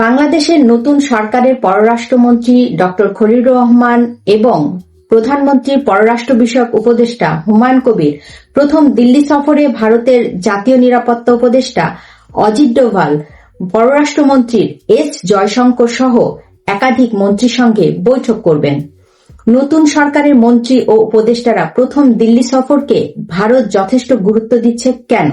বাংলাদেশের নতুন সরকারের পররাষ্ট্রমন্ত্রী ডক্টর খলিলুর রহমান এবং প্রধানমন্ত্রীর পররাষ্ট্র বিষয়ক উপদেষ্টা হুমায়ুন কবির প্রথম দিল্লি সফরে ভারতের জাতীয় নিরাপত্তা উপদেষ্টা অজিত ডোভাল, পররাষ্ট্রমন্ত্রী এস জয়শঙ্কর সহ একাধিক মন্ত্রীর সঙ্গে বৈঠক করবেন। নতুন সরকারের মন্ত্রী ও উপদেষ্টারা প্রথম দিল্লি সফরকে ভারত যথেষ্ট গুরুত্ব দিচ্ছে কেন?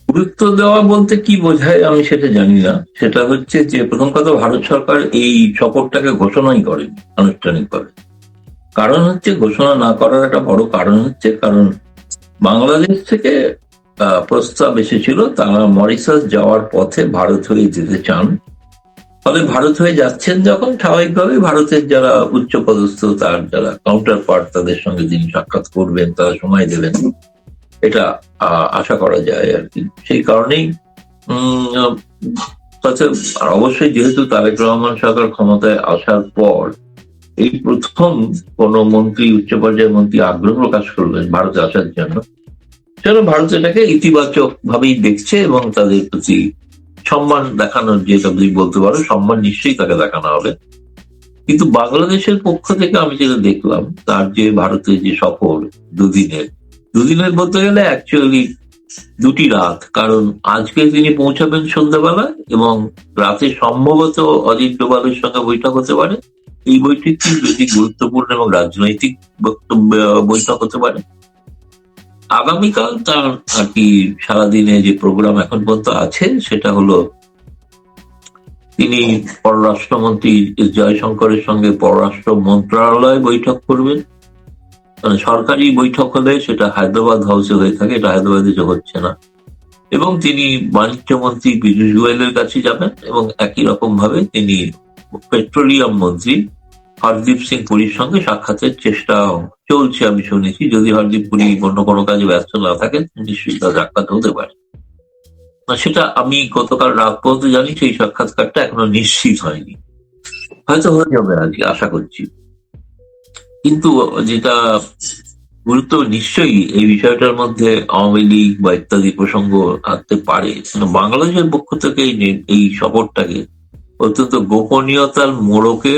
গুরুত্ব দেওয়া বলতে কি বোঝায় আমি সেটা জানি না। সেটা হচ্ছে যে প্রথম কথা, ভারত সরকার এই সফরটাকে ঘোষণাই করেনি আনুষ্ঠানিকভাবে। কারণ হচ্ছে, ঘোষণা না করার একটা বড় কারণ হচ্ছে, কারণ বাংলাদেশ থেকে প্রস্তাব এসেছিল তারা মরিশাস যাওয়ার পথে ভারত হয়ে যেতে চান। ফলে ভারত হয়ে যাচ্ছেন যখন, স্বাভাবিকভাবে ভারতের যারা উচ্চপদস্থ তার যারা কাউন্টার পার্ট তাদের সঙ্গে যিনি সাক্ষাৎ করবেন তারা সময় দেবেন, এটা আশা করা যায় আর কি। সেই কারণেই অবশ্যই যেহেতু তারেক রহমান সরকার ক্ষমতায় আসার পর এই প্রথম কোন মন্ত্রী, উচ্চ পর্যায়ের মন্ত্রী আগ্রহ প্রকাশ করলেন ভারতে আসার জন্য, সেন ভারত এটাকে ইতিবাচক ভাবেই দেখছে এবং তাদের প্রতি সম্মান দেখানোর, যেটা তুমি বলতে পারো, সম্মান নিশ্চয়ই তাকে দেখানো হবে। কিন্তু বাংলাদেশের পক্ষ থেকে আমি যেটা দেখলাম, তার যে ভারতের যে সফর দুদিনের বলতে গেলে অ্যাকচুয়ালি 2টি রাত। কারণ আজকে তিনি পৌঁছাবেন সন্ধ্যাবেলা এবং রাতে সম্ভবত অজিত ডোভালের সঙ্গে বৈঠক হতে পারে। এই বৈঠকটি বেশি গুরুত্বপূর্ণ এবং রাজনৈতিক বৈঠক হতে পারে। আগামীকাল তার আর কি সারাদিনে যে প্রোগ্রাম এখন পর্যন্ত আছে সেটা হলো তিনি পররাষ্ট্রমন্ত্রী এস জয়শঙ্করের সঙ্গে পররাষ্ট্র মন্ত্রণালয় বৈঠক করবেন। মানে সরকারি বৈঠক হলে সেটা হায়দ্রাবাদ হাউসে হয়ে থাকে, এটা হায়দ্রাবাদে হচ্ছে না। এবং তিনি বাণিজ্য মন্ত্রী পীযূষ গোয়েলের কাছে যাবেন এবং একই রকম ভাবে তিনি পেট্রোলিয়াম মন্ত্রী হরদীপ সিং পুরীর সঙ্গে সাক্ষাতের চেষ্টা চলছে আমি শুনেছি। যদি হরদীপ পুরী অন্য কোনো কাজে ব্যস্ত না থাকেন, নিশ্চয়ই তার সাক্ষাৎ হতে পারে। সেটা আমি গতকাল রাত পর্যন্ত জানি, সেই সাক্ষাৎকারটা এখনো নিশ্চিত হয়নি, হয়তো হয়ে যাবে আজকে, আশা করছি। কিন্তু যেটা গুরুত্ব নিশ্চয়ই এই বিষয়টার মধ্যে আওয়ামী লীগ বা ইত্যাদি প্রসঙ্গ আসতে পারে। বাংলাদেশের পক্ষ থেকে এই সফরটাকে অত্যন্ত গোপনীয়তার মোড়কে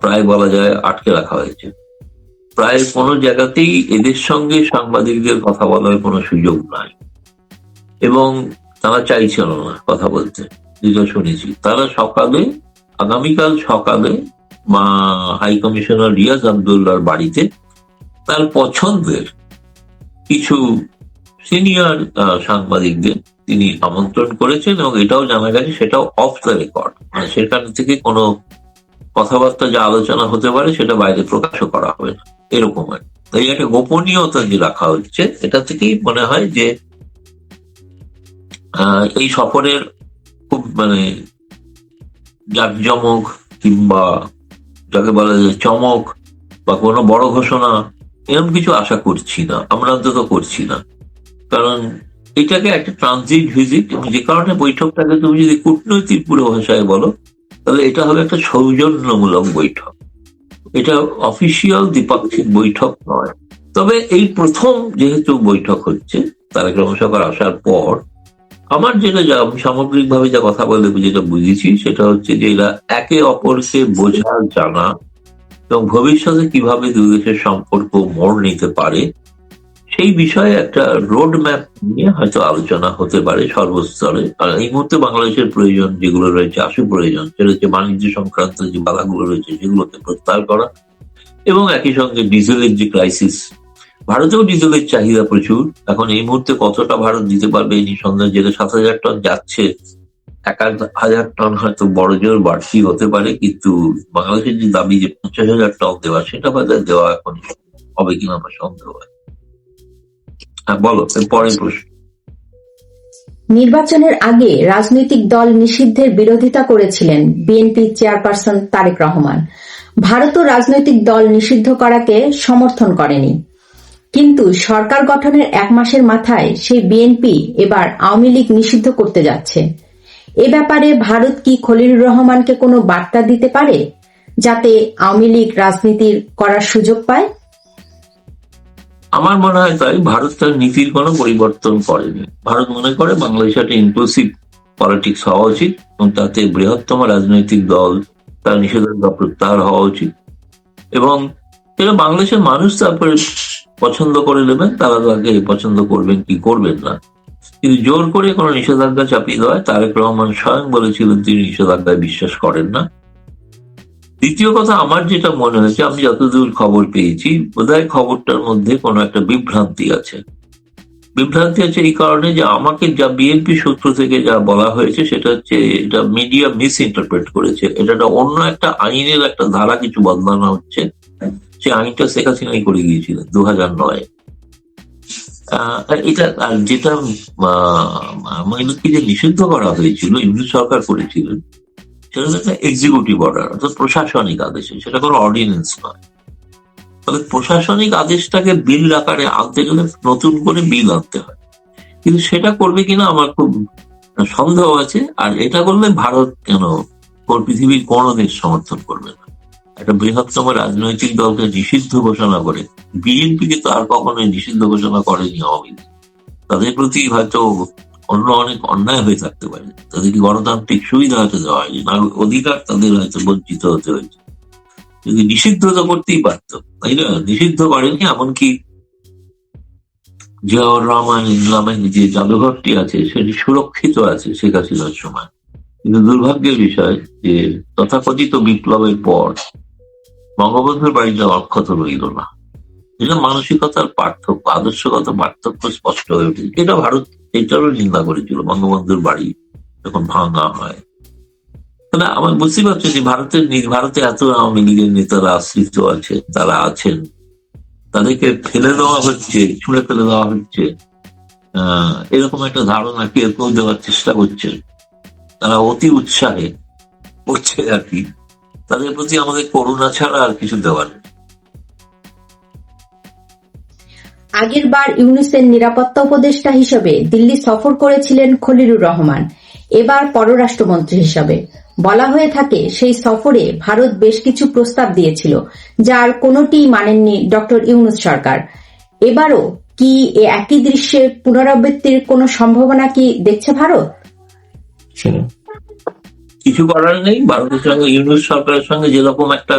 প্রায় বলা যায় আটকে রাখা হয়েছে। প্রায় কোনো জায়গাতেই এদের সঙ্গে সাংবাদিকদের কথা বলার কোনো সুযোগ নাই এবং তারা চাইছিল না কথা বলতে, যেটা শুনেছি। তারা আগামীকাল সকালে হাই কমিশনার রিয়াজ আব্দুল্লাহর বাড়িতে তার পছন্দের কিছু সিনিয়র সাংবাদিকদের তিনি আমন্ত্রণ করেছেন এবং এটাও জানা গেছে সেটাও অফ দ্য রেকর্ড, মানে সেখান থেকে কোনো কথাবার্তা যা আলোচনা হতে পারে সেটা বাইরে প্রকাশও করা হবে না, এরকম আর। তাই একটা গোপনীয়তা যে রাখা হচ্ছে, এটা থেকেই মনে হয় যে এই সফরের খুব জাঁকজমক কিংবা যাকে বলা যায় চমক বা কোনো বড় ঘোষণা এরকম কিছু আশা করছি না, আমরা অন্তত করছি না। কারণ এটাকে একটা ট্রানজিট ভিজিট, এবং যে কারণে বৈঠকটাকে তুমি যদি কূটনৈতিক পুরো ভাষায় বলো তাহলে এটা হবে একটা সৌজন্যমূলক বৈঠক, এটা অফিসিয়াল দ্বিপাক্ষিক বৈঠক নয়। তবে এই প্রথম যেহেতু বৈঠক হচ্ছে তারেক রহমান সরকার আসার পর, আমার যেটা সামগ্রিকভাবে যা কথা বলে যেটা বুঝেছি সেটা হচ্ছে যে এরা একে অপরকে বোঝা, জানা এবং ভবিষ্যতে কিভাবে দুই দেশের সম্পর্ক মোড় নিতে পারে সেই বিষয়ে একটা রোড ম্যাপ নিয়ে হয়তো আলোচনা হতে পারে সর্বস্তরে। আর এই মুহূর্তে বাংলাদেশের প্রয়োজন যেগুলো রয়েছে, আশু প্রয়োজন, সেটা হচ্ছে বাণিজ্য সংক্রান্ত যে বাধাগুলো রয়েছে সেগুলোকে প্রত্যাহার করা এবং একই সঙ্গে ডিজেলের যে ক্রাইসিস, ভারতেও ডিজেলের চাহিদা প্রচুর। এখন এই মুহূর্তে কতটা ভারত দিতে পারবে এই নিঃসন্দেহে, যেটা 7,000 টন যাচ্ছে, 1,000 টন হয়তো বড় জোর বাড়তি হতে পারে, কিন্তু বাংলাদেশের যে দাবি যে 50,000 টন দেওয়া, সেটা হয়তো দেওয়া এখন হবে কিনা আমার সন্দেহ হয়। হ্যাঁ, বলো পরের প্রশ্ন। নির্বাচনের আগে রাজনৈতিক দল নিষিদ্ধের বিরোধিতা করেছিলেন বিএনপি চেয়ারপারসন তারেক রহমান। ভারতও রাজনৈতিক দল নিষিদ্ধ করাকে সমর্থন করেনি, কিন্তু সরকার গঠনের 1 মাসের মাথায় সেই বিএনপি এবার আওয়ামী লীগ নিষিদ্ধ করতে যাচ্ছে। এ ব্যাপারে ভারত কি খলিলুর রহমানকে কোনো বার্তা দিতে পারে যাতে আওয়ামী লীগ রাজনীতি করার সুযোগ পায়? আমার মনে হয় তাই। ভারত তার নীতির কোনো পরিবর্তন করেনি। ভারত মনে করে বাংলাদেশে একটা ইনক্লুসিভ পলিটিক্স হওয়া উচিত এবং তাতে বৃহত্তম রাজনৈতিক দল তার নিষেধাজ্ঞা প্রত্যাহার হওয়া উচিত, এবং এটা বাংলাদেশের মানুষ তারপরে পছন্দ করে নেবেন, তারা তাকে পছন্দ করবেন কি করবেন না। কিন্তু জোর করে কোনো নিষেধাজ্ঞা চাপিয়ে দেওয়ায় তারেক রহমান স্বয়ং বলেছিলেন তিনি নিষেধাজ্ঞায় বিশ্বাস করেন না। দ্বিতীয় কথা, আমার যেটা মনে হয়েছে, আমি যতদূর খবর পেয়েছি, বোধহয় খবরটার মধ্যে কোনো একটা বিভ্রান্তি আছে। বিভ্রান্তি আছে এই কারণে যে আমাকে যা বিএনপি সূত্র থেকে যা বলা হয়েছে সেটা হচ্ছে এটা মিডিয়া মিস ইন্টারপ্রেট করেছে, এটা অন্য একটা আইনের একটা ধারা কিছু বদলানো হচ্ছে। সে আইনটা শেখ হাসিনাই করে গিয়েছিলেন 2009-এ। এটা আর যেটা যে নিষিদ্ধ করা হয়েছিল, ইউনিট সরকার করেছিলেন, সেটা হচ্ছে এক্সিকিউটিভ অর্ডার, অর্থাৎ প্রশাসনিক আদেশে, সেটা কোনো অর্ডিন্যান্স নয়। তবে প্রশাসনিক আদেশটাকে বিল আকারে আনতে গেলে নতুন করে বিল আনতে হয়, কিন্তু সেটা করবে কিনা আমার খুব সন্দেহ আছে। আর এটা করলে ভারত কেন, পৃথিবীর কোনো দেশ সমর্থন করবে না। একটা বৃহত্তম রাজনৈতিক দলকে নিষিদ্ধ ঘোষণা করে, বিএনপিকে তো আর কখনোই নিষিদ্ধ ঘোষণা করেনি আওয়ামী লীগ। তাদের প্রতি হয়তো অন্য অনেক অন্যায় হয়ে থাকতে পারে, তাদেরকে গণতান্ত্রিক সুবিধা হয়তো দেওয়া হয়নি, না অধিকার তাদের হয়তো বঞ্চিত হতে হয়েছে। যদি নিষিদ্ধ তো করতেই পারত, তাই না? নিষিদ্ধ করেনি। এমনকি জিয়াউর রহমান ইসলামের যে জাদুঘরটি আছে সেটি সুরক্ষিত আছে শেখ হাসিনার সময়। কিন্তু দুর্ভাগ্যের বিষয় যে তথাকথিত বিপ্লবের পর বঙ্গবন্ধুর বাড়িটা অক্ষত রইল না। এটা মানসিকতার পার্থক্য, আদর্শগত পার্থক্য স্পষ্ট হয়ে উঠেছে। এটা ভারত এটারও নিন্দা করেছিল, বঙ্গবন্ধুর বাড়ি যখন ভাঙা হয়। তাহলে আমার বুঝতে পারছি যে ভারতে এত আওয়ামী লীগের নেতারা আশ্রিত আছে, তারা আছেন, তাদেরকে ফেলে দেওয়া হচ্ছে, ছুঁড়ে ফেলে দেওয়া হচ্ছে, এরকম একটা ধারণা কেউ কেউ দেওয়ার চেষ্টা করছে। তারা অতি উৎসাহে করছে আর কি। তাদের প্রতি আমাদের করুণা ছাড়া আর কিছু দেওয়ার নেই। আগের বার ইউনূসের নিরাপত্তা উপদেষ্টা হিসেবে দিল্লি সফর করেছিলেন খলিলুর রহমান, এবার পররাষ্ট্রমন্ত্রী হিসাবে। বলা হয়ে থাকে সেই সফরে ভারত বেশ কিছু প্রস্তাব দিয়েছিল, যার কোনোটিই মানেননি ডক্টর ইউনূস সরকার। এবারও কি একই দৃশ্যের পুনরাবৃত্তির কোনো সম্ভাবনা কি দেখছে ভারত? কিছু করার নেই। ভারতের সঙ্গে ইউনূস সরকারের সঙ্গে যেরকম একটা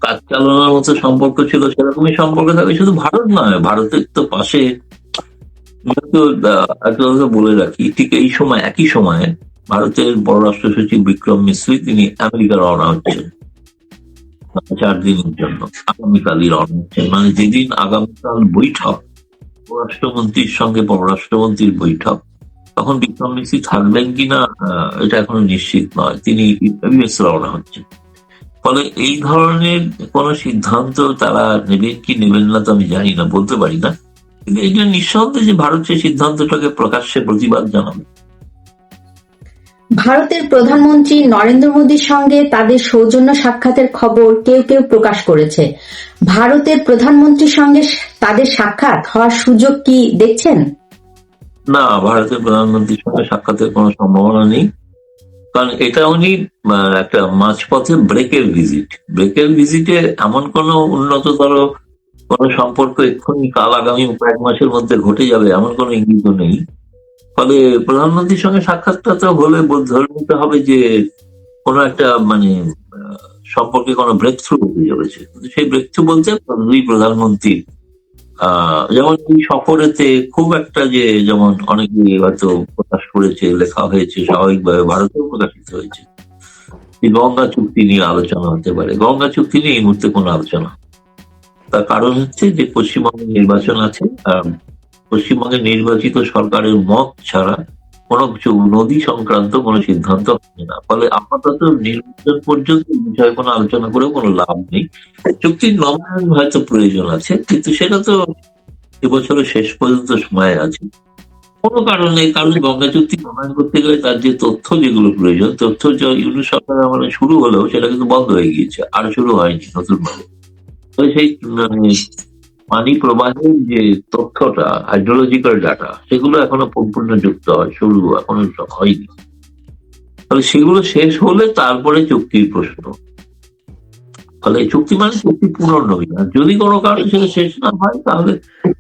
কাজ চালানোর মতো সম্পর্ক ছিল সেরকমই সম্পর্ক থাকবে। শুধু ভারত নয়, ভারতের তো পাশে একটা বলে রাখি, ঠিক এই সময় একই সময়ে ভারতের পররাষ্ট্র সচিব বিক্রম মিশ্রি তিনি আমেরিকা রওনা হচ্ছেন 4 দিনের জন্য। আগামীকালই রওনা হচ্ছেন, মানে যেদিন আগামীকাল বৈঠক, পররাষ্ট্রমন্ত্রীর সঙ্গে পররাষ্ট্রমন্ত্রীর বৈঠক, তখন বিক্রম মিশ্রি থাকবেন কিনা এটা এখনো নিশ্চিত নয়। তিনি ইউএস রওনা হচ্ছেন। ফলে এই ধরনের কোন সিদ্ধান্ত তারা নেবেন কি নেবেন না তো আমি জানি না, বলতে পারি না। কিন্তু এটা নিঃসন্দেহে যে ভারত সেই সিদ্ধান্তটাকে প্রকাশ্যে প্রতিবাদ জানাবে। ভারতের প্রধানমন্ত্রী নরেন্দ্র মোদীর সঙ্গে তাদের সৌজন্য সাক্ষাতের খবর কেউ কেউ প্রকাশ করেছে। ভারতের প্রধানমন্ত্রীর সঙ্গে তাদের সাক্ষাৎ হওয়ার সুযোগ কি দেখছেন? না, ভারতের প্রধানমন্ত্রীর সঙ্গে সাক্ষাতের কোনো সম্ভাবনা নেই। কারণ এটা উনি একটা মাঝপথে ব্রেকের ভিজিটে এমন কোনো উন্নততর কোনো সম্পর্ক এক্ষুনি কাল আগামী কয়েক মাসের মধ্যে ঘটে যাবে এমন কোনো ইঙ্গিত নেই। ফলে প্রধানমন্ত্রীর সঙ্গে সাক্ষাৎটা তো হলে ধরে নিতে হবে যে কোনো একটা সম্পর্কে কোনো ব্রেক থ্রু হতে চলেছে। সেই ব্রেক থ্রু বলতে দুই প্রধানমন্ত্রী যেমন এই সফরেতে খুব একটা যে যেমন অনেকে হয়তো প্রকাশ করেছে, লেখা হয়েছে, স্বাভাবিকভাবে ভারতেও প্রকাশিত হয়েছে, গঙ্গা চুক্তি নিয়ে আলোচনা হতে পারে। গঙ্গা চুক্তি নিয়ে এই মুহূর্তে কোনো আলোচনা, তার কারণ হচ্ছে যে পশ্চিমবঙ্গে নির্বাচন আছে, পশ্চিমবঙ্গের নির্বাচিত সরকারের মত ছাড়া কোনো কিছু নদী সংক্রান্ত কোনো সিদ্ধান্ত হবে না। ফলে আপাতত নির্বাচন পর্যন্ত বিষয়ে কোনো আলোচনা করেও কোনো লাভ নেই। চুক্তির নবায়ন হয়তো প্রয়োজন আছে, কিন্তু সেটা তো এবছরের শেষ পর্যন্ত সময় আছে। কোনো কারণে গঙ্গা চুক্তি নবায়ন করতে গেলে তার যে তথ্য যেগুলো প্রয়োজন, তথ্য ইউনূস সরকারের আমলে শুরু হলেও সেটা কিন্তু বন্ধ হয়ে গিয়েছে, আর শুরু হয়নি নতুন ভাবে। সেই পানি প্রবাহের যে তথ্যটা, হাইড্রোলজিক্যাল ডাটা, সেগুলো এখনো সম্পূর্ণ যুক্ত হয়, শুরু এখনো হয়নি। তাহলে সেগুলো শেষ হলে তারপরে চুক্তির প্রশ্ন। ফলে চুক্তি মানে চুক্তি পুনর্নবীন, আর যদি কোনো কারণে সেটা শেষ না হয় তাহলে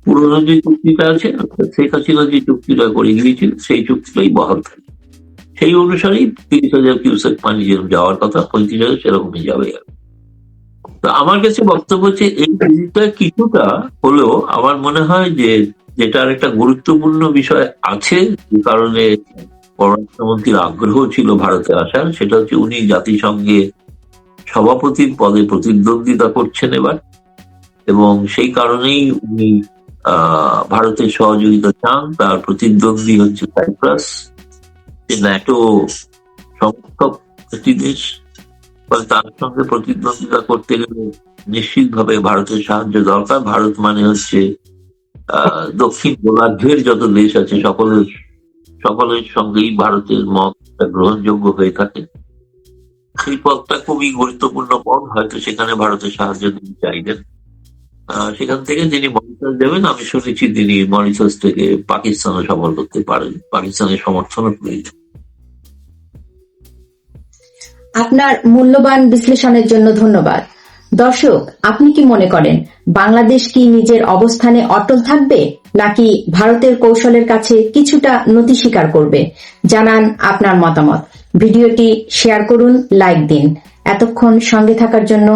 পুরনো যে চুক্তিটা আছে, শেখ হাসিনা যে চুক্তিটা করে গিয়েছিল সেই চুক্তিটাই বহাল থাকে। সেই অনুসারেই 30,000 কিউসেক পানি যেরকম যাওয়ার কথা 35,000 সেরকমই যাবে। তো আমার কাছে বক্তব্য হচ্ছে এই ভিজিটটা কিছুটা হলেও আমার মনে হয় যে যেটার একটা গুরুত্বপূর্ণ বিষয় আছে, যে কারণে পররাষ্ট্রমন্ত্রীর আগ্রহ ছিল ভারতে আসার, সেটা হচ্ছে উনি জাতিসংঘে সভাপতির পদে প্রতিদ্বন্দ্বিতা করছেন এবার, এবং সেই কারণেই উনি ভারতের সহযোগিতা চান। তার প্রতিদ্বন্দ্বী হচ্ছে সাইপ্রাস, যে ন্যাটো সমর্থক একটি দেশ। ফলে তার সঙ্গে প্রতিদ্বন্দ্বিতা করতে গেলে নিশ্চিতভাবে ভারতের সাহায্য দরকার। ভারত মানে হচ্ছে দক্ষিণ গোলার্ধের যত দেশ আছে সকলের সঙ্গেই ভারতের মত গ্রহণযোগ্য হয়ে থাকে। সেই পথটা খুবই গুরুত্বপূর্ণ পথ, হয়তো সেখানে ভারতের সাহায্য তিনি চাইবেন। সেখান থেকে যিনি মরিশাস দেবেন, আমি শুনেছি তিনি মরিশাস থেকে পাকিস্তানে সফর করতে পারেন, পাকিস্তানের সমর্থনও প্রয়োজন। আপনার মূল্যবান বিশ্লেষণের জন্য ধন্যবাদ। দর্শক, আপনি কি মনে করেন বাংলাদেশ কি নিজের অবস্থানে অটল থাকবে, নাকি ভারতের কৌশলের কাছে কিছুটা নতি স্বীকার করবে? জানান আপনার মতামত। ভিডিওটি শেয়ার করুন, লাইক দিন। এতক্ষণ সঙ্গে থাকার জন্য